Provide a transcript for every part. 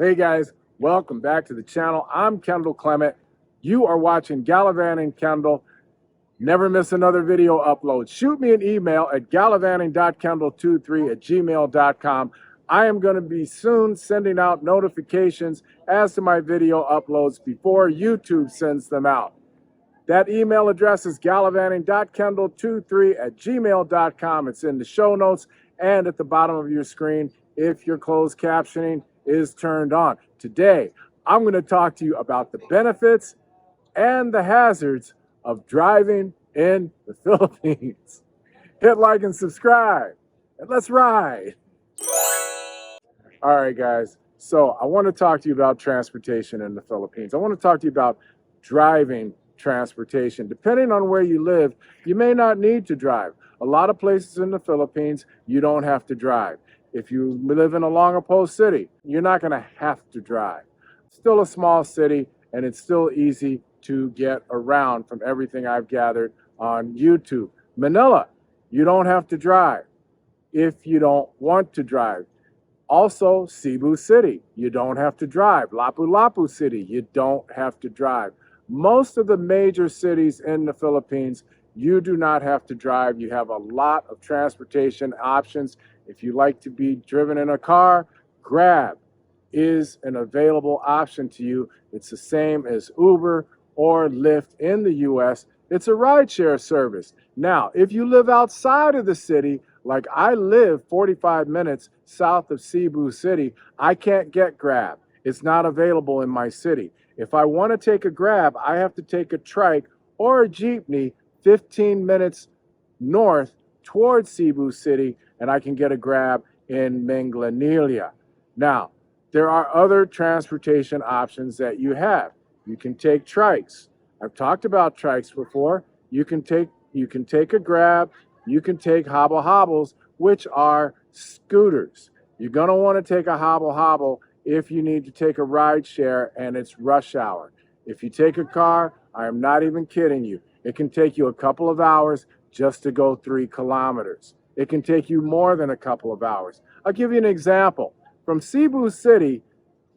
Hey guys, welcome back to the channel. I'm Kendall Clement. You are watching Gallivanting Kendall. Never miss another video upload. Shoot me an email at gallivanting.kendall23@gmail.com. I am going to be soon sending out notifications as to my video uploads before YouTube sends them out. That email address is gallivanting.kendall23@gmail.com. It's in the show notes and at the bottom of your screen if your closed captioning is turned on. Today, I'm going to talk to you about the benefits and the hazards of driving in the Philippines. Hit like and subscribe, and let's ride. All right, guys. So I want to talk to you about transportation in the Philippines. I want to talk to you about driving transportation. Depending on where you live, you may not need to drive. A lot of places in the Philippines, you don't have to drive. If you live in a long-opposed city, you're not going to have to drive. It's still a small city, and it's still easy to get around from everything I've gathered on YouTube. Manila, you don't have to drive if you don't want to drive. Also, Cebu City, you don't have to drive. Lapu-Lapu City, you don't have to drive. Most of the major cities in the Philippines, you do not have to drive. You have a lot of transportation options. If you like to be driven in a car, Grab is an available option to you. It's the same as Uber or Lyft in the US. It's a rideshare service. Now, if you live outside of the city, like I live 45 minutes south of Cebu City, I can't get Grab. It's not available in my city. If I want to take a Grab, I have to take a trike or a jeepney 15 minutes north towards Cebu City, and I can get a Grab in Manglanilla. Now, there are other transportation options that you have. You can take trikes. I've talked about trikes before. You can take a Grab. You can take hobble hobbles, which are scooters. You're going to want to take a hobble hobble if you need to take a ride share and it's rush hour. If you take a car, I am not even kidding you. It can take you a couple of hours just to go 3 kilometers. It can take you more than a couple of hours. I'll give you an example. From Cebu City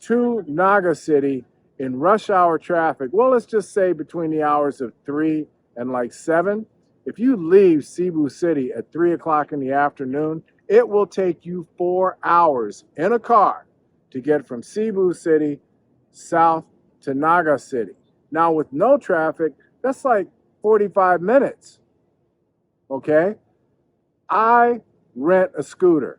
to Naga City in rush hour traffic, well, let's just say between the hours of 3 and like 7, if you leave Cebu City at 3 o'clock in the afternoon, it will take you 4 hours in a car to get from Cebu City south to Naga City. Now with no traffic, that's like 45 minutes, okay? I rent a scooter.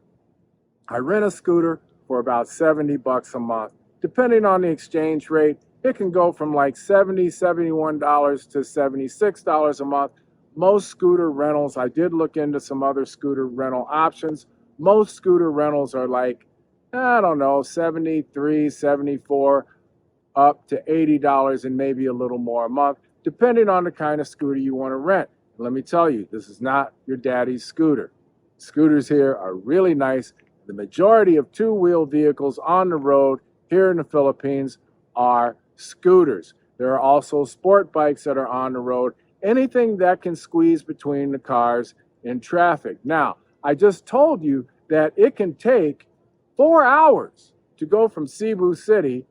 I rent a scooter for about 70 bucks a month. Depending on the exchange rate, it can go from like $70, $71 to $76 a month. Most scooter rentals, I did look into some other scooter rental options. Most scooter rentals are like, I don't know, $73, $74, up to $80 and maybe a little more a month, depending on the kind of scooter you want to rent. Let me tell you, this is not your daddy's scooter. Scooters here are really nice. The majority of two-wheel vehicles on the road here in the Philippines are scooters. There are also sport bikes that are on the road. Anything that can squeeze between the cars in traffic. Now, I just told you that it can take 4 hours to go from Cebu City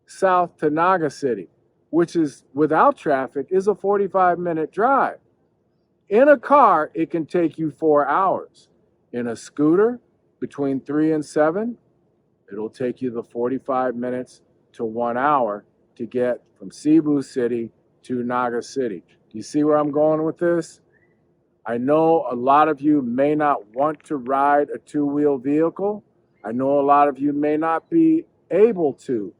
south to Naga City, which is, without traffic, is a 45-minute drive. In a car, it can take you 4 hours. In a scooter, between 3 and 7, it'll take you the 45 minutes to 1 hour to get from Cebu City to Naga City. Do you see where I'm going with this? I know a lot of you may not want to ride a two-wheel vehicle. I know a lot of you may not be able to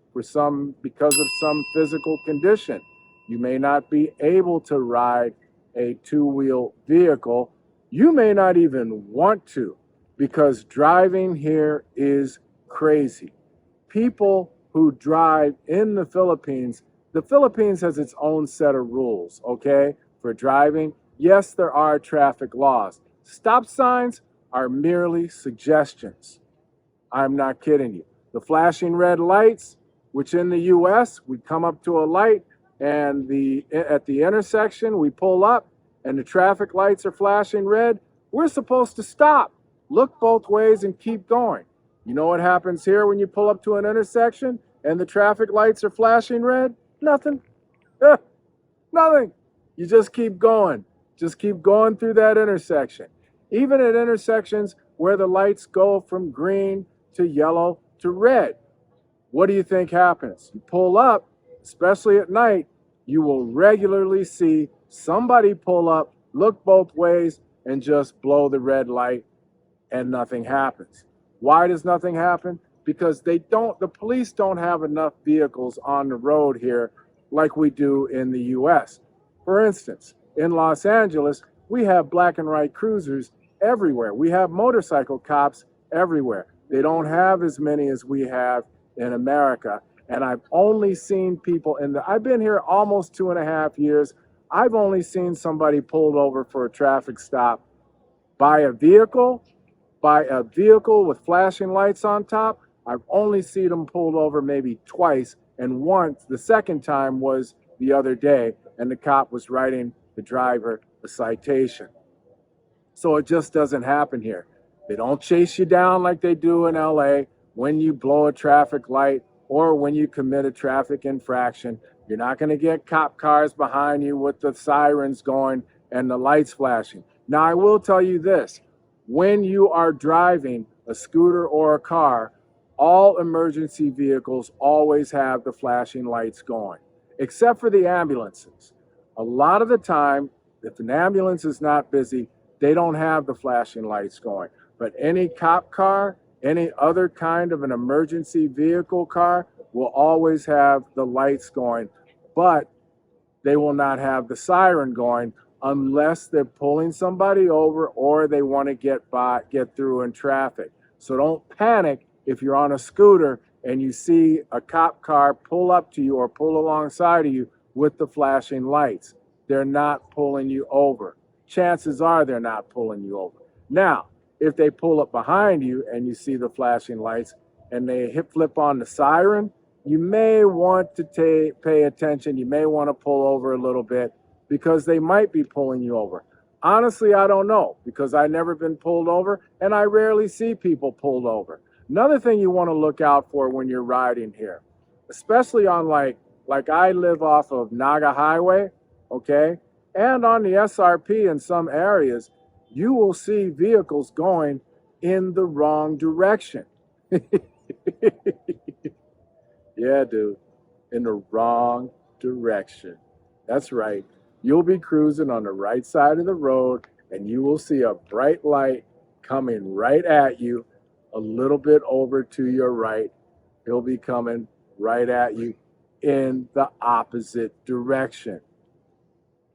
because of some physical condition. You may not be able to ride a two-wheel vehicle. You may not even want to, because driving here is crazy. People who drive in the Philippines has its own set of rules, okay, for driving. Yes, there are traffic laws. Stop signs are merely suggestions. I'm not kidding you. The flashing red lights, which in the US, we come up to a light and at the intersection, we pull up and the traffic lights are flashing red, we're supposed to stop, look both ways and keep going. You know what happens here when you pull up to an intersection and the traffic lights are flashing red? Nothing. Nothing. You just keep going. Just keep going through that intersection. Even at intersections where the lights go from green to yellow to red, what do you think happens? You pull up, especially at night, you will regularly see somebody pull up, look both ways, and just blow the red light, and nothing happens. Why does nothing happen? Because the police don't have enough vehicles on the road here like we do in the US. For instance, in Los Angeles, we have black and white cruisers everywhere. We have motorcycle cops everywhere. They don't have as many as we have in America. And I've only seen people I've been here almost 2.5 years. I've only seen somebody pulled over for a traffic stop by a vehicle with flashing lights on top. I've only seen them pulled over maybe twice, and once, the second time, was the other day, and the cop was writing the driver a citation. So it just doesn't happen here. They don't chase you down like they do in LA when you blow a traffic light or when you commit a traffic infraction. You're not going to get cop cars behind you with the sirens going and the lights flashing. Now, I will tell you this. When you are driving a scooter or a car, all emergency vehicles always have the flashing lights going, except for the ambulances. A lot of the time, if an ambulance is not busy, they don't have the flashing lights going. But any cop car, any other kind of an emergency vehicle car will always have the lights going, but they will not have the siren going unless they're pulling somebody over or they want to get through in traffic. So don't panic if you're on a scooter and you see a cop car pull up to you or pull alongside of you with the flashing lights. They're not pulling you over. Chances are they're not pulling you over. Now, if they pull up behind you and you see the flashing lights and they flip on the siren, you may want to pay attention. You may want to pull over a little bit because they might be pulling you over. Honestly, I don't know because I've never been pulled over and I rarely see people pulled over. Another thing you want to look out for when you're riding here, especially on like I live off of Naga Highway, okay? And on the SRP in some areas, you will see vehicles going in the wrong direction. Yeah, dude, in the wrong direction. That's right. You'll be cruising on the right side of the road and you will see a bright light coming right at you a little bit over to your right. He'll be coming right at you in the opposite direction.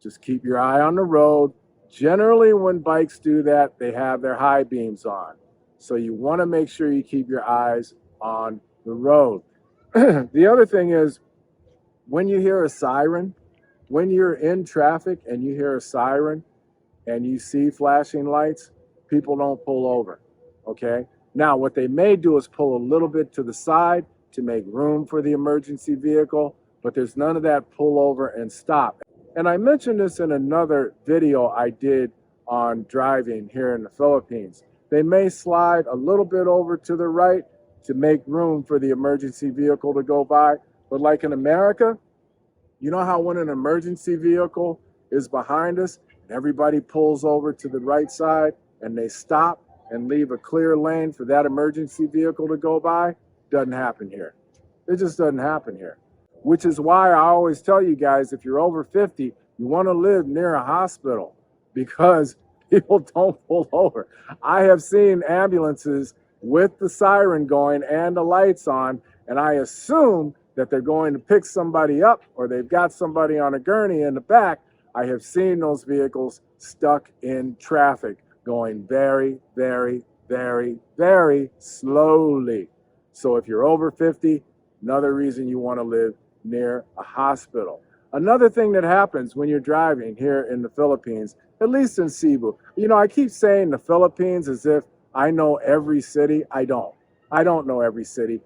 Just keep your eye on the road. Generally, when bikes do that, they have their high beams on. So you want to make sure you keep your eyes on the road. The other thing is, when you hear a siren, when you're in traffic and you hear a siren and you see flashing lights, people don't pull over, okay? Now, what they may do is pull a little bit to the side to make room for the emergency vehicle, but there's none of that pull over and stop. And I mentioned this in another video I did on driving here in the Philippines. They may slide a little bit over to the right to make room for the emergency vehicle to go by. But like in America, you know how when an emergency vehicle is behind us and everybody pulls over to the right side and they stop and leave a clear lane for that emergency vehicle to go by? Doesn't happen here. It just doesn't happen here. Which is why I always tell you guys, if you're over 50, you want to live near a hospital because people don't pull over. I have seen ambulances with the siren going and the lights on, and I assume that they're going to pick somebody up or they've got somebody on a gurney in the back. I have seen those vehicles stuck in traffic going very, very, very, very slowly. So if you're over 50, another reason you want to live near a hospital. Another thing that happens when you're driving here in the Philippines, at least in Cebu, you know, I keep saying the Philippines as if I know every city. I don't know every city.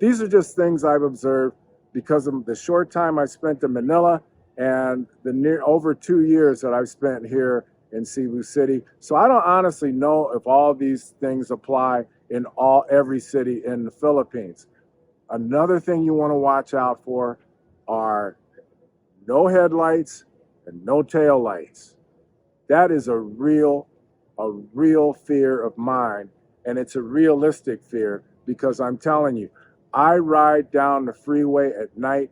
These are just things I've observed because of the short time I spent in Manila and the over 2 years that I've spent here in Cebu City. So I don't honestly know if all these things apply in every city in the Philippines. Another thing you want to watch out for are no headlights and no tail lights. That is a real fear of mine, and it's a realistic fear because I'm telling you, I ride down the freeway at night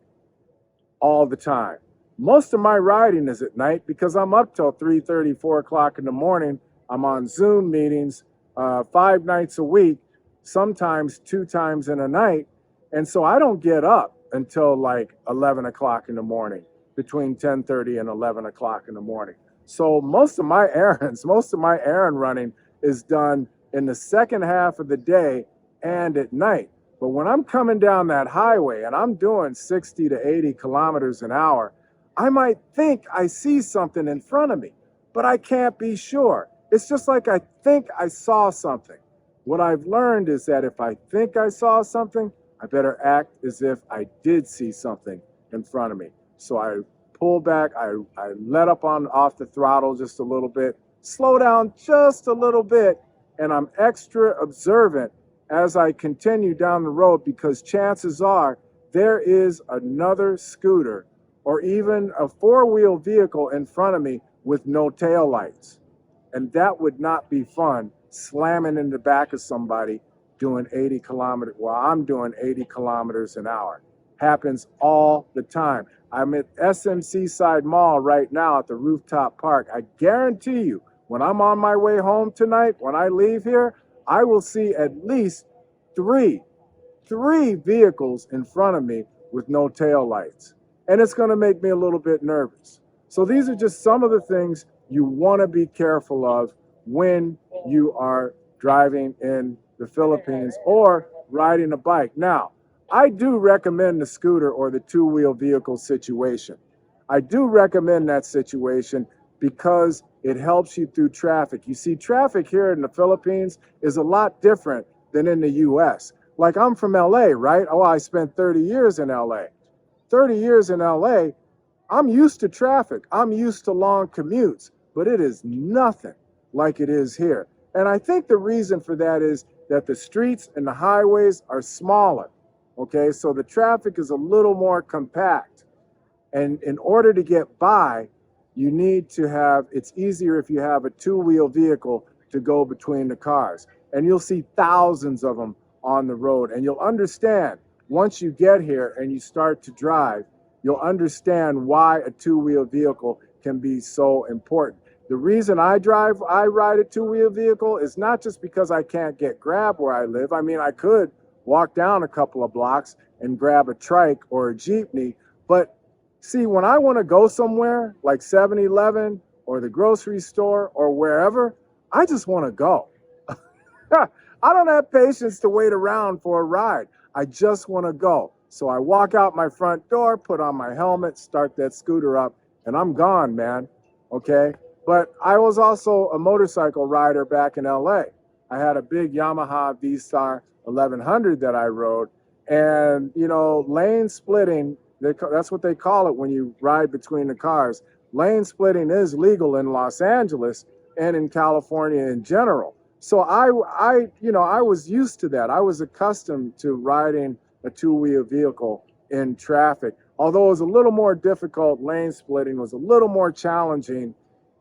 all the time. Most of my riding is at night because I'm up till 3:30, 4 o'clock in the morning. I'm on Zoom meetings 5 nights a week, sometimes 2 times in a night. And so I don't get up until like 11 o'clock in the morning, between 10:30 and 11 o'clock in the morning. So most of my errands, most of my errand running is done in the second half of the day and at night. But when I'm coming down that highway and I'm doing 60 to 80 kilometers an hour, I might think I see something in front of me, but I can't be sure. It's just like I think I saw something. What I've learned is that if I think I saw something, I better act as if I did see something in front of me. So I pull back, I let up off the throttle just a little bit, slow down just a little bit, and I'm extra observant as I continue down the road because chances are there is another scooter or even a 4-wheel vehicle in front of me with no tail lights. And that would not be fun, slamming in the back of somebody doing 80 kilometers, while I'm doing 80 kilometers an hour. Happens all the time. I'm at SM Seaside Mall right now at the rooftop park. I guarantee you, when I'm on my way home tonight, when I leave here, I will see at least three vehicles in front of me with no tail lights. And it's going to make me a little bit nervous. So these are just some of the things you want to be careful of when you are driving in the Philippines or riding a bike. Now, I do recommend the scooter or the 2-wheel vehicle situation. I do recommend that situation because it helps you through traffic. You see, traffic here in the Philippines is a lot different than in the US. Like I'm from LA, right? Oh, I spent 30 years in LA. 30 years in LA, I'm used to traffic. I'm used to long commutes, but it is nothing like it is here. And I think the reason for that is that the streets and the highways are smaller. Okay, so the traffic is a little more compact. And in order to get by, you need to have, it's easier if you have a 2-wheel vehicle to go between the cars. And you'll see thousands of them on the road. And you'll understand, once you get here and you start to drive, you'll understand why a 2-wheel vehicle can be so important. The reason I ride a 2-wheel vehicle is not just because I can't get Grab where I live. I mean, I could walk down a couple of blocks and grab a trike or a jeepney. But see, when I want to go somewhere like 7-Eleven or the grocery store or wherever, I just want to go. I don't have patience to wait around for a ride. I just want to go. So I walk out my front door, put on my helmet, start that scooter up, and I'm gone, man. Okay? But I was also a motorcycle rider back in LA. I had a big Yamaha V-Star 1100 that I rode. And, you know, lane splitting, that's what they call it when you ride between the cars. Lane splitting is legal in Los Angeles and in California in general. So I was used to that. I was accustomed to riding a 2-wheel vehicle in traffic. Although it was a little more difficult, lane splitting was a little more challenging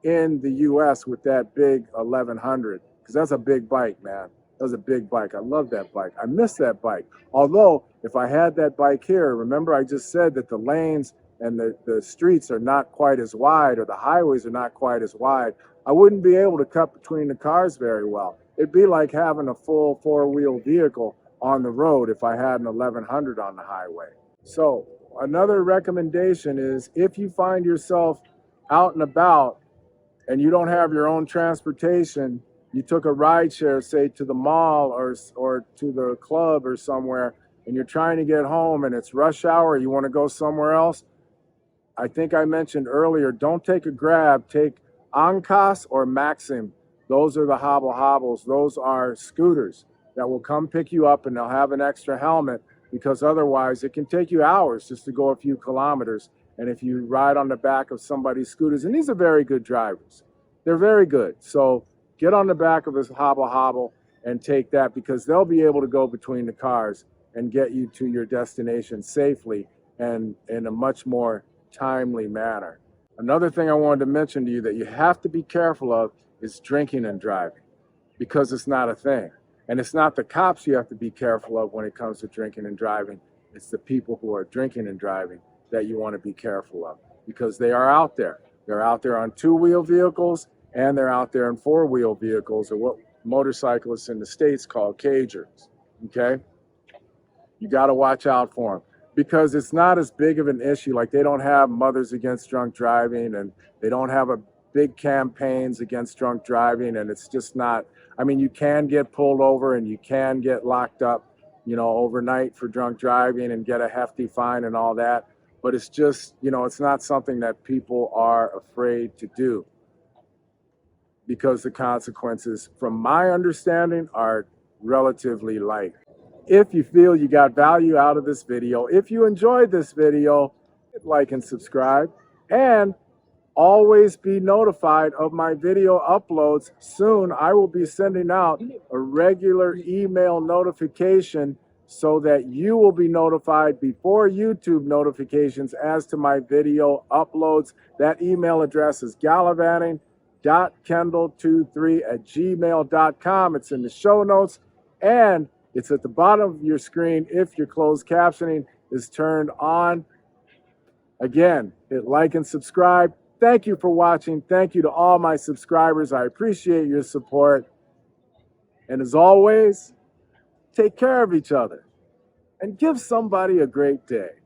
in the US with that big 1100, because that's a big bike, man. That was a big bike. I love that bike. I miss that bike. Although, if I had that bike here, remember I just said that the lanes and the streets are not quite as wide, or the highways are not quite as wide, I wouldn't be able to cut between the cars very well. It'd be like having a full 4-wheel vehicle on the road if I had an 1100 on the highway. So, another recommendation is if you find yourself out and about and you don't have your own transportation, you took a ride share, say to the mall or to the club or somewhere, and you're trying to get home and it's rush hour, you want to go somewhere else, I think I mentioned earlier, don't take a Grab, take Angkas or Maxim. Those are the hobbles. Those are scooters that will come pick you up, and they'll have an extra helmet, because otherwise it can take you hours just to go a few kilometers. And if you ride on the back of somebody's scooters, and these are very good drivers, they're very good. So get on the back of his hobble and take that, because they'll be able to go between the cars and get you to your destination safely and in a much more timely manner. Another thing I wanted to mention to you that you have to be careful of is drinking and driving, because it's not a thing. And it's not the cops you have to be careful of when it comes to drinking and driving. It's the people who are drinking and driving that you want to be careful of, because they are out there. They're out there on two-wheel vehicles, and they're out there in four-wheel vehicles, or what motorcyclists in the States call cagers, okay? You got to watch out for them, because it's not as big of an issue. Like, they don't have Mothers Against Drunk Driving, and they don't have a big campaigns against drunk driving, and it's just not, I mean, you can get pulled over and you can get locked up, you know, overnight for drunk driving and get a hefty fine and all that, but it's just, you know, it's not something that people are afraid to do, because the consequences, from my understanding, are relatively light. If you feel you got value out of this video, if you enjoyed this video, hit like and subscribe, and always be notified of my video uploads. Soon I will be sending out a regular email notification so that you will be notified before YouTube notifications as to my video uploads. That email address is gallivanting.kendall23@gmail.com. It's in the show notes, and it's at the bottom of your screen if your closed captioning is turned on. Again, hit like and subscribe. Thank you for watching. Thank you to all my subscribers. I appreciate your support. And as always, take care of each other and give somebody a great day.